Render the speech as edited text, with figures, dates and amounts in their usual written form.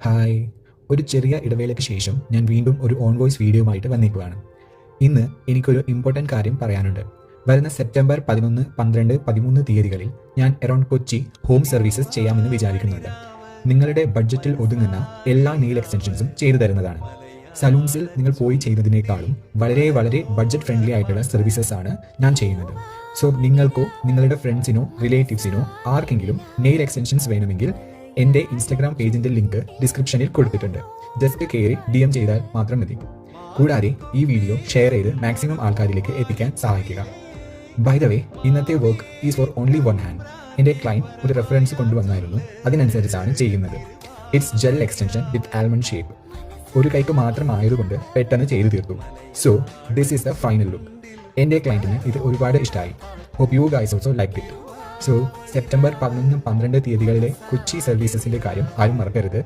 Hi, ഒരു ചെറിയ ഇടവേളയ്ക്ക് ശേഷം ഞാൻ വീണ്ടും ഒരു ഓൺ വോയിസ് വീഡിയോയുമായിട്ട് വന്നേക്കുവാണ്. ഇന്ന് എനിക്കൊരു ഇമ്പോർട്ടൻറ്റ് കാര്യം പറയാനുണ്ട്. വരുന്ന സെപ്റ്റംബർ 11, 12, 13 തീയതികളിൽ ഞാൻ അറൗണ്ട് കൊച്ചി ഹോം സർവീസസ് ചെയ്യാമെന്ന് വിചാരിക്കുന്നുണ്ട്. നിങ്ങളുടെ ബഡ്ജറ്റിൽ ഒതുങ്ങുന്ന എല്ലാ നെയിൽ എക്സ്റ്റൻഷൻസും ചെയ്തു തരുന്നതാണ്. സലൂൺസിൽ നിങ്ങൾ പോയി ചെയ്യുന്നതിനേക്കാളും വളരെ വളരെ ബഡ്ജറ്റ് ഫ്രണ്ട്ലി ആയിട്ടുള്ള സർവീസസ് ആണ് ഞാൻ ചെയ്യുന്നത്. സോ നിങ്ങൾക്കോ നിങ്ങളുടെ ഫ്രണ്ട്സിനോ റിലേറ്റീവ്സിനോ ആർക്കെങ്കിലും നെയിൽ എക്സ്റ്റൻഷൻസ് വേണമെങ്കിൽ എൻ്റെ ഇൻസ്റ്റഗ്രാം പേജിൻ്റെ ലിങ്ക് ഡിസ്ക്രിപ്ഷനിൽ കൊടുത്തിട്ടുണ്ട്. ജസ്റ്റ് കയറി DM ചെയ്താൽ മാത്രം മതി. കൂടാതെ ഈ വീഡിയോ ഷെയർ ചെയ്ത് മാക്സിമം ആൾക്കാരിലേക്ക് എത്തിക്കാൻ സഹായിക്കുക. ബൈ ദ വേ, ഇന്നത്തെ work is for only one hand. എൻ്റെ ക്ലയൻറ്റ് ഒരു റെഫറൻസ് കൊണ്ടുവന്നായിരുന്നു, അതിനനുസരിച്ചാണ് ചെയ്യുന്നത്. It's gel extension with almond shape. ഒരു കൈക്ക് മാത്രമായതുകൊണ്ട് പെട്ടെന്ന് ചെയ്തു തീർത്തു. So this is the final look. എൻ്റെ ക്ലയൻറ്റിന് ഇത് ഒരുപാട് ഇഷ്ടമായി. Hope you guys also like it. So September 11, 12 തീയതികളിലെ കൊച്ചി സർവീസസിൻ്റെ കാര്യം ആരും മറക്കരുത്.